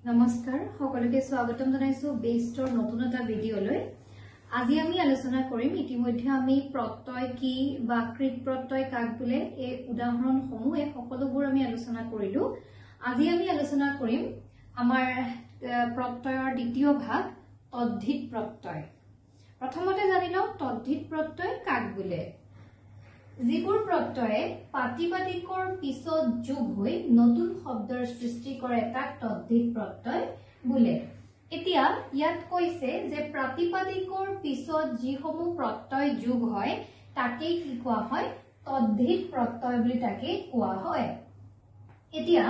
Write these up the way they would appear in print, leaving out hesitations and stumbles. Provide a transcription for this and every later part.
নমস্কাৰ সকলোকে স্বাগতম জনাইছো বেষ্টৰ নতুন এটা ভিডিঅলৈ আজি আমি আলোচনা কৰিম ইতিমধ্যে আমি প্ৰত্যয় কি বা কৃত প্ৰত্যয় কাক বোলে এই উদাহৰণসমূহ এই সকলোবোৰ আমি আলোচনা কৰিলো আজি আমি আলোচনা কৰিম আমাৰ প্ৰত্যয়ৰ দ্বিতীয় ভাগ তদ্ধিত প্ৰত্যয় প্ৰথমতে জানি লওঁ তদ্ধিত প্ৰত্যয় কাক বোলে যিবোৰ প্ৰত্যয়ে পাতিবাদিকৰ পিছত যোগ হৈ নতুন শব্দৰ সৃষ্টি কৰে তাক তদ্ধিত প্ৰত্যয় বোলে এতিয়া ইয়াত কৈছে যে প্ৰাতিপাদিকৰ পিছত যিসমূহ প্ৰত্যয় যোগ হয় তাকে কি কোৱা হয় তদ্ধিত প্ৰত্যয় বুলি তাকে কোৱা হয় এতিয়া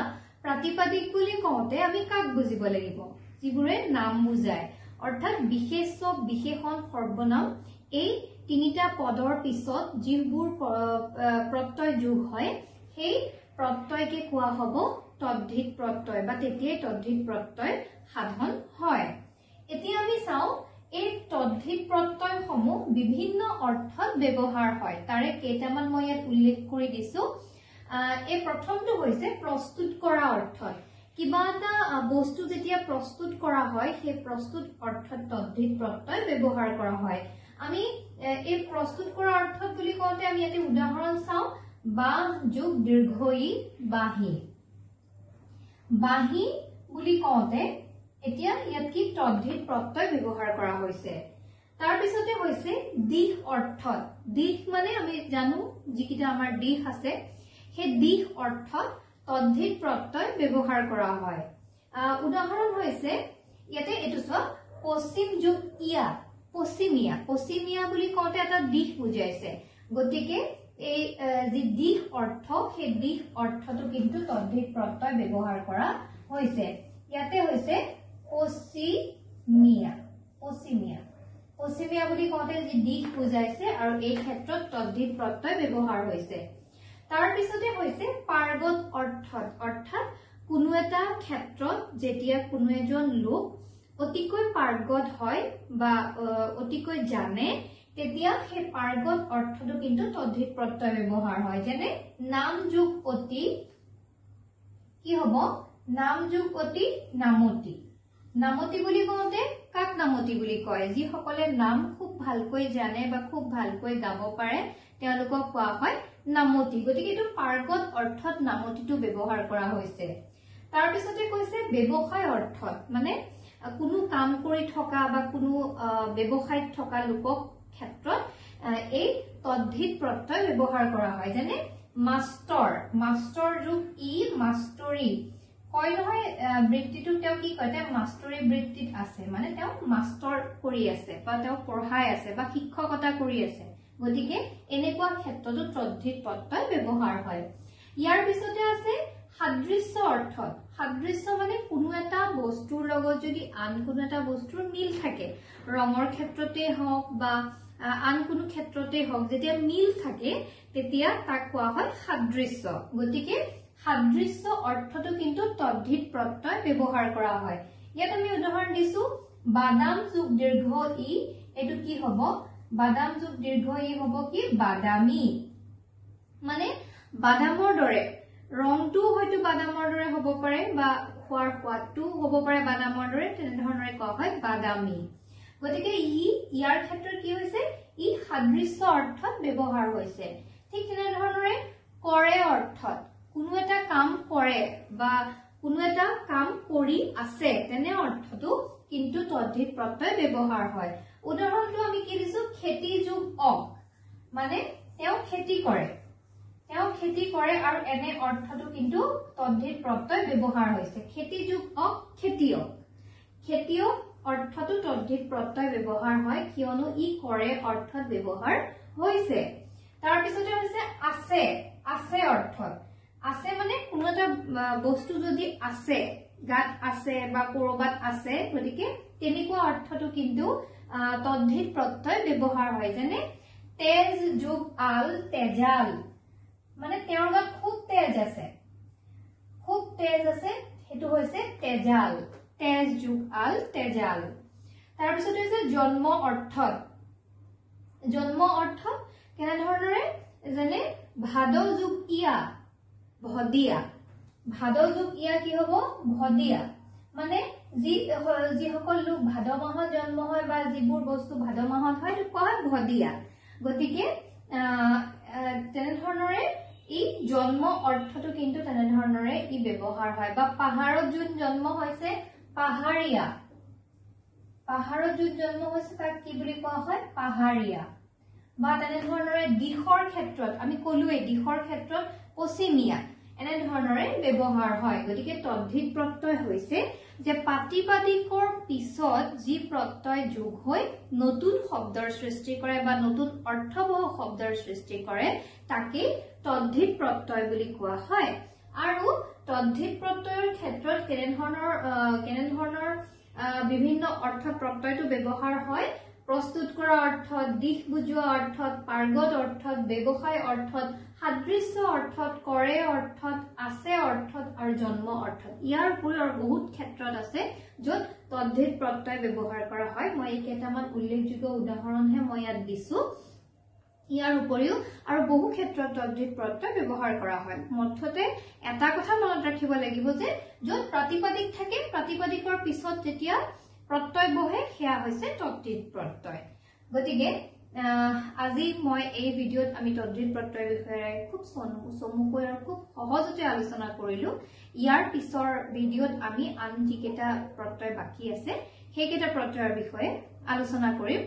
প্ৰাতিপাদিক বুলি কওঁতে আমি কাক বুজিব লাগিব যিবোৰে নাম বুজায় অৰ্থাৎ বিশেষ্য বিশেষণ সৰ্বনাম এই তিনিটা পদৰ পিছত যিবোৰ প্ৰত্যয় যোগ হয় সেই প্ৰত্যয়কে কোৱা হ'ব তদ্ধিত প্ৰত্যয় বা তেতিয়াই তদ্ধিত প্ৰত্যয় সাধন হয় এতিয়া আমি চাও এই তদ্ধিত প্ৰত্যয়সমূহ বিভিন্ন অৰ্থত ব্যৱহাৰ হয় তাৰে কেইটামান মই ইয়াত উল্লেখ কৰি দিছো এই প্ৰথমটো হৈছে প্ৰস্তুত কৰা অৰ্থত কিবা এটা বস্তু যেতিয়া প্ৰস্তুত কৰা হয় সেই প্ৰস্তুত অৰ্থত তদ্ধিত প্ৰত্যয় ব্যৱহাৰ কৰা হয় আমি এই প্ৰস্তুত কৰা অৰ্থত বুলি কওঁতে আমি এটা উদাহৰণ চাও বাহ যোগ দীৰ্ঘ ই বাহি বাহি বুলি কওঁতে এতিয়া ইয়াত কি তদ্ধিত প্ৰত্যয় ব্যৱহাৰ কৰা হৈছে তাৰ পিছতে হৈছে দিশ অৰ্থত দিশ মানে আমি জানো যিকিটা আমাৰ দিশ আছে সেই দিশ অৰ্থত তদ্ধিত প্ৰত্যয় ব্যৱহাৰ কৰা হয় উদাহৰণ হৈছে ইয়াতে এটো সব পশ্চিম যোগ ইয়া পশ্চিমিয়া পশ্চিমিয়া বুলি কওঁতে এটা দিশ বুজাইছে গতিকে এই যি দিশ অৰ্থ সেই দিশ অৰ্থটো কিন্তু তদ্ধিত প্ৰত্যয় ব্যৱহাৰ কৰা হৈছে ইয়াতে হৈছে পশ্চিমিয়া পশ্চিমিয়া পশ্চিমিয়া বুলি কওঁতে যি দিশ বুজাইছে আৰু এই ক্ষেত্ৰত তদ্ধিত প্ৰত্যয় ব্যৱহাৰ হৈছে তাৰ পিছতে হৈছে পাৰ্গত অৰ্থত অৰ্থাৎ কোনো এটা ক্ষেত্ৰত যেতিয়া কোনো এজন লোক অতিকৈ পাৰ্গত হয় বা অতিকৈ জানে তেতিয়া সেই পাৰ্গত অৰ্থটো কিন্তু তদ্ধিত প্ৰত্যয় ব্যৱহাৰ হয় যেনে নাম যোগ অতি কি হ'ব নাম যোগ অতি নামতি নামতি বুলি কওঁতে কাক নামতি বুলি কয় যি সকলে নাম খুব ভালকৈ জানে বা খুব ভালকৈ গাব পাৰে তেওঁলোকক কোৱা হয় নামতি গতিকে এটো পাৰ্গত অৰ্থত নামতিটো ব্যৱহাৰ কৰা হৈছে তাৰ পিছতে কৈছে ব্যৱসায় অৰ্থত মানে কোনো কাম কৰি থকা বা কোনো ব্যৱসায়ত থকা লোকক ক্ষেত্ৰত এই তদ্ধিত প্ৰত্যয় ব্যৱহাৰ কৰা হয় যেনে মাষ্টৰ মাষ্টৰ যোগ ই মাষ্টৰী কয় নহয় বৃত্তিটো তেওঁ কি কয় তেওঁ মাষ্টৰী বৃত্তিত আছে মানে তেওঁ মাষ্টৰ কৰি আছে বা তেওঁ পঢ়াই আছে বা শিক্ষকতা কৰি আছে গতিকে এনেকুৱা ক্ষেত্ৰতো তদ্ধিত প্ৰত্যয় ব্যৱহাৰ হয় ইয়াৰ পিছতে আছে সাদৃশ্য অৰ্থত সাদৃশ্য মানে কোনো এটা বস্তুৰ লগত যদি আন কোনো এটা বস্তুৰ মিল থাকে ৰঙৰ ক্ষেত্ৰতে হওক বা আন কোনো ক্ষেত্ৰতে হওক যেতিয়া মিল থাকে তেতিয়া তাক কোৱা হয় সাদৃশ্য গতিকে সাদৃশ্য অৰ্থটো কিন্তু তদ্ধিত প্ৰত্যয় ব্যৱহাৰ কৰা হয় ইয়াত আমি উদাহৰণ দিছো বাদাম যোগ দীৰ্ঘ ই এটো কি হ'ব বাদাম যোগ দীৰ্ঘ ই হ'ব কি বাদামী মানে বাদামৰ দৰে ৰংটো হয়তো বাদামৰ দৰে হ'ব পাৰে বা খোৱাৰ সোৱাদটো হ'ব পাৰে বাদামৰ দৰে তেনে ধৰণৰে কোৱা হয় বাদামী গতিকে ইয়াৰ ক্ষেত্ৰত কি হৈছে ই সাদৃশ্য অৰ্থত ব্যৱহাৰ হৈছে ঠিক তেনে ধৰণৰে কৰে অৰ্থত কোনো এটা কাম কৰে বা কোনো এটা কাম কৰি আছে তেনে অৰ্থটো কিন্তু তদ্ধিত প্ৰত্যয় ব্যৱহাৰ হয় উদাহৰণটো আমি কি দিছো খেতি যোগ অক মানে তেওঁ খেতি কৰে আৰু এনে অৰ্থটো কিন্তু তদ্ধিত প্ৰত্যয় ব্যৱহাৰ হৈছে খেতি যোগ অক খেতিয়ক খেতিয়ক অৰ্থটো তদ্ধিত প্ৰত্যয় ব্যৱহাৰ হয় কিয়নো ই কৰে অৰ্থত ব্যৱহাৰ হৈছে তাৰ পিছতে হৈছে আছে আছে অৰ্থত আছে মানে কোনো এটা বস্তু যদি আছে গাত আছে বা কৰবাত আছে গতিকে তেনেকুৱা অৰ্থটো কিন্তু তদ্ধিত প্ৰত্যয় ব্যৱহাৰ হয় যেনে তেজ যোগ আল তেজাল মানে তেওঁৰ গাত খুব তেজ আছে হেতু হৈছে তেজাল তেজ যোগ আল তেজাল তাৰ পিছতে হৈছে জন্ম অৰ্থত কেনে ধৰণৰে যেনে ভাদ যোগ ইয়া ভদিয়া ভাদ যোগ ইয়া কি হ'ব ভদিয়া মানে যিসকল লোক ভাদ মাহত জন্ম হয় বা যিবোৰ বস্তু ভাদ মাহত হয় সেইটো কোৱা হয় ভদিয়া গতিকে তেনেধৰণৰে ই জন্ম অৰ্থটো কিন্তু তেনেধৰণৰে ই ব্যৱহাৰ হয় বা পাহাৰত যোন জন্ম হৈছে পাহাৰীয়া পাহাৰত যোন জন্ম হৈছে তাক কি বুলি কোৱা হয় পাহাৰীয়া বা তেনেধৰণৰে দিশৰ ক্ষেত্ৰত আমি কলোৱে দিশৰ ক্ষেত্ৰত পশ্চিমীয়া এনেধৰণৰে ব্যৱহাৰ হয় গতিকে তদ্ধিত প্ৰত্যয় হৈছে যে প্ৰাতিপাদিকৰ পিছত যি প্ৰত্যয় যোগ হৈ নতুন শব্দৰ সৃষ্টি কৰে বা নতুন অৰ্থবহ শব্দৰ সৃষ্টি কৰে তাকে তদ্ধিত প্ৰত্যয় বুলি কোৱা হয় আৰু তদ্ধিত প্ৰত্যয়ৰ ক্ষেত্ৰত কেনেধৰণৰ বিভিন্ন অৰ্থত প্ৰত্যয়টো ব্যৱহাৰ হয় প্ৰস্তুত কৰা অৰ্থত দিশ বুজোৱা অৰ্থত পাৰ্গত অৰ্থত ব্যৱসায় অৰ্থত সাদৃশ্য অৰ্থত কৰে অৰ্থত আছে অৰ্থত আৰু জন্ম অৰ্থত ইয়াৰ উপৰিও আৰু বহুত ক্ষেত্ৰত আছে য'ত তদ্ধিত প্ৰত্যয় ব্যৱহাৰ কৰা হয় মই এই কেইটামান উল্লেখযোগ্য উদাহৰণহে মই ইয়াত দিছো ইয়াৰ উপৰিও আৰু বহু ক্ষেত্ৰত তদ্ধিত প্ৰত্যয় ব্যৱহাৰ কৰা হয় মুঠতে এটা কথা মনত ৰাখিব লাগিব যে য'ত প্ৰাতিপাদিক থাকে প্ৰাতিপাদিকৰ পিছত যেতিয়া প্ৰত্যয় বহে সেয়া হৈছে তদ্ধিত প্ৰত্যয় গতিকে আজি মই এই ভিডিঅ'ত আমি তদ্ধিত প্ৰত্যয়ৰ বিষয়ে খুব চমুকৈ আৰু খুব সহজতে আলোচনা কৰিলো ইয়াৰ পিছৰ ভিডিঅ'ত আমি আন যিকেইটা প্ৰত্যয় বাকি আছে সেইকেইটা প্ৰত্যয়ৰ বিষয়ে আলোচনা কৰিম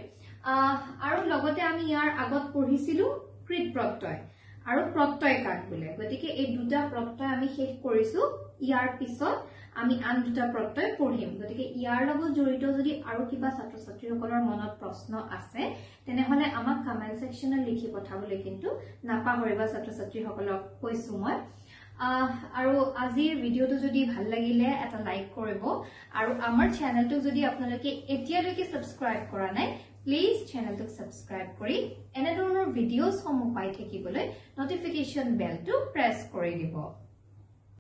আৰু লগতে আমি ইয়াৰ আগত পঢ়িছিলো কৃত প্ৰত্যয় আৰু প্ৰত্যয় কাক বোলে গতিকে এই দুটা প্ৰত্যয় আমি শেষ কৰিছো ইয়াৰ পিছত আমি আন দুটা প্ৰত্যয় পঢ়িম গতিকে ইয়াৰ লগত জড়িত যদি আৰু কিবা ছাত্ৰ ছাত্ৰীসকলৰ মনত প্ৰশ্ন আছে তেনেহলে আমাক কমেন্ট সেকশনত লিখি পঠাবলৈ কিন্তু নাপাহৰিবা ছাত্ৰ ছাত্ৰীসকলক কৈছো মই আৰু আজিৰ ভিডিঅ'টো যদি ভাল লাগিলে এটা লাইক কৰিব আৰু আমাৰ চেনেলটো যদি আপোনালোকে এতিয়ালৈকে সাবস্ক্ৰাইব কৰা নাই প্লিজ চেনেলটো সাবস্ক্ৰাইব কৰি এনে ধৰণৰ ভিডিঅ'সমূহ পাই থাকিবলৈ নটিফিকেশন বেলটো প্ৰেছ কৰি দিব